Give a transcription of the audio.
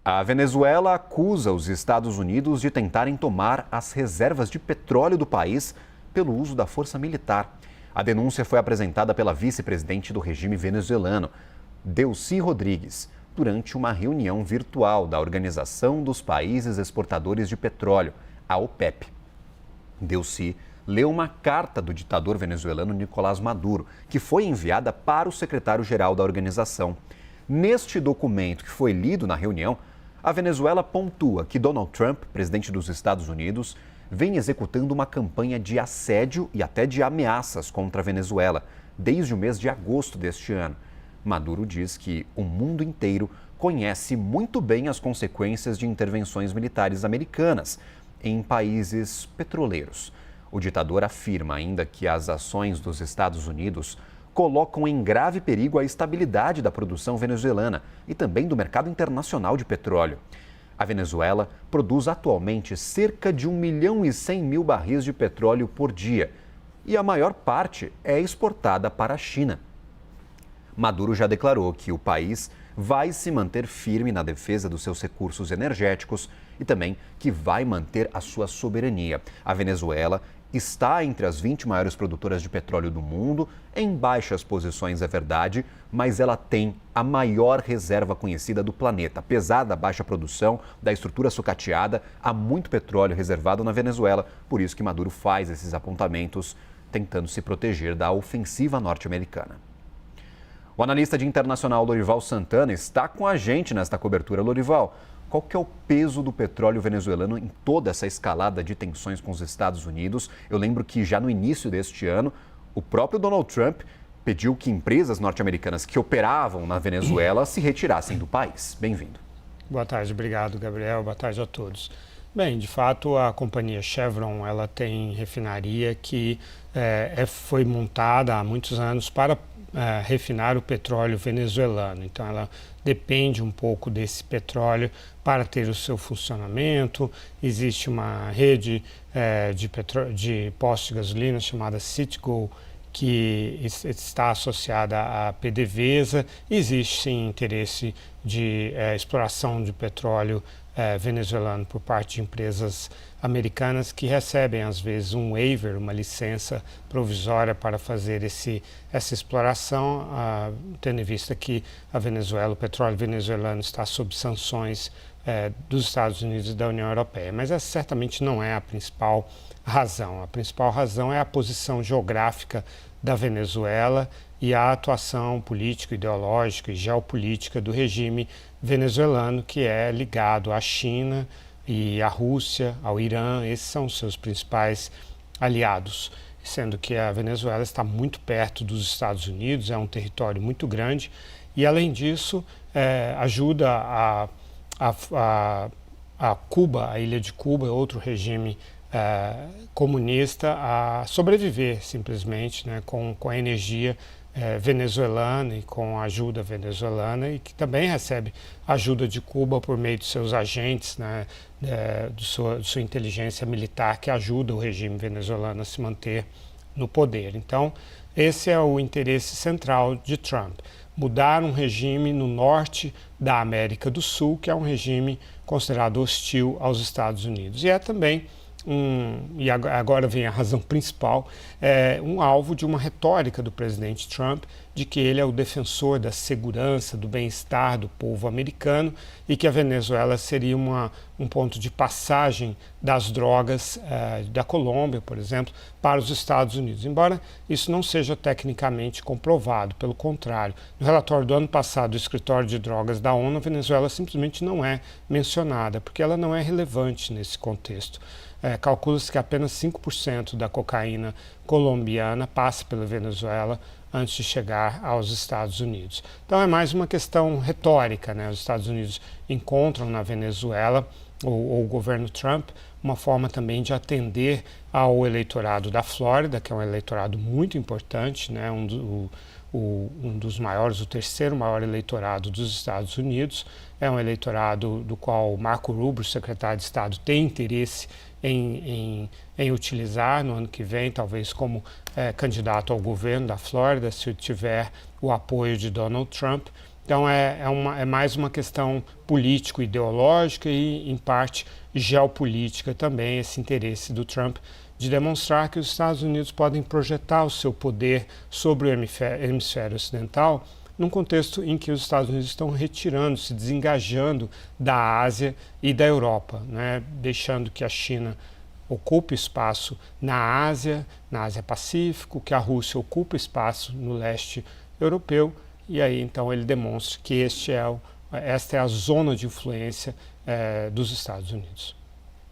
A Venezuela acusa os Estados Unidos de tentarem tomar as reservas de petróleo do país pelo uso da força militar. A denúncia foi apresentada pela vice-presidente do regime venezuelano, Delcy Rodrigues, durante uma reunião virtual da Organização dos Países Exportadores de Petróleo, a OPEP. Delcy leu uma carta do ditador venezuelano Nicolás Maduro, que foi enviada para o secretário-geral da organização. Neste documento que foi lido na reunião, a Venezuela pontua que Donald Trump, presidente dos Estados Unidos, vem executando uma campanha de assédio e até de ameaças contra a Venezuela desde o mês de agosto deste ano. Maduro diz que o mundo inteiro conhece muito bem as consequências de intervenções militares americanas em países petroleiros. O ditador afirma ainda que as ações dos Estados Unidos colocam em grave perigo a estabilidade da produção venezuelana e também do mercado internacional de petróleo. A Venezuela produz atualmente cerca de 1.100.000 barris de petróleo por dia e a maior parte é exportada para a China. Maduro já declarou que o país vai se manter firme na defesa dos seus recursos energéticos e também que vai manter a sua soberania. A Venezuela está entre as 20 maiores produtoras de petróleo do mundo, em baixas posições é verdade, mas ela tem a maior reserva conhecida do planeta. Apesar da baixa produção, da estrutura sucateada, há muito petróleo reservado na Venezuela, por isso que Maduro faz esses apontamentos, tentando se proteger da ofensiva norte-americana. O analista de internacional Lorival Santana está com a gente nesta cobertura. Lorival, qual que é o peso do petróleo venezuelano em toda essa escalada de tensões com os Estados Unidos? Eu lembro que já no início deste ano, o próprio Donald Trump pediu que empresas norte-americanas que operavam na Venezuela se retirassem do país. Bem-vindo. Boa tarde, obrigado, Gabriel. Boa tarde a todos. Bem, de fato, a companhia Chevron ela tem refinaria que foi montada há muitos anos para refinar o petróleo venezuelano. Então, ela depende um pouco desse petróleo para ter o seu funcionamento. Existe uma rede de postos de gasolina chamada Citgo, que está associada à PDVSA. Existe sim interesse de exploração de petróleo venezuelano por parte de empresas americanas que recebem às vezes um waiver, uma licença provisória para fazer essa exploração, tendo em vista que a Venezuela, o petróleo venezuelano está sob sanções dos Estados Unidos e da União Europeia. Mas essa certamente não é a principal razão. A principal razão é a posição geográfica da Venezuela e a atuação política, ideológica e geopolítica do regime venezuelano, que é ligado à China e à Rússia, ao Irã. Esses são os seus principais aliados, sendo que a Venezuela está muito perto dos Estados Unidos, é um território muito grande e, além disso, ajuda a Cuba, a ilha de Cuba, outro regime comunista, a sobreviver simplesmente, né, com a energia venezuelana e com a ajuda venezuelana, e que também recebe ajuda de Cuba por meio de seus agentes, né, de sua inteligência militar, que ajuda o regime venezuelano a se manter no poder. Então, esse é o interesse central de Trump: mudar um regime no norte da América do Sul, que é um regime considerado hostil aos Estados Unidos. E é também e agora vem a razão principal, um alvo de uma retórica do presidente Trump de que ele é o defensor da segurança, do bem-estar do povo americano e que a Venezuela seria um ponto de passagem das drogas da Colômbia, por exemplo, para os Estados Unidos. Embora isso não seja tecnicamente comprovado, pelo contrário. No relatório do ano passado do Escritório de Drogas da ONU, a Venezuela simplesmente não é mencionada, porque ela não é relevante nesse contexto. Calcula-se que apenas 5% da cocaína colombiana passa pela Venezuela antes de chegar aos Estados Unidos. Então é mais uma questão retórica, né? Os Estados Unidos encontram na Venezuela, ou o governo Trump, uma forma também de atender ao eleitorado da Flórida, que é um eleitorado muito importante, né? Um dos maiores, o terceiro maior eleitorado dos Estados Unidos. É um eleitorado do qual Marco Rubio, secretário de Estado, tem interesse em utilizar no ano que vem, talvez como candidato ao governo da Flórida, se tiver o apoio de Donald Trump. Então é mais uma questão político-ideológica e, em parte, geopolítica também, esse interesse do Trump de demonstrar que os Estados Unidos podem projetar o seu poder sobre o hemisfério ocidental num contexto em que os Estados Unidos estão retirando, se desengajando da Ásia e da Europa, né? Deixando que a China ocupe espaço na Ásia Pacífico, que a Rússia ocupe espaço no leste europeu, e aí então ele demonstra que esta é a zona de influência dos Estados Unidos.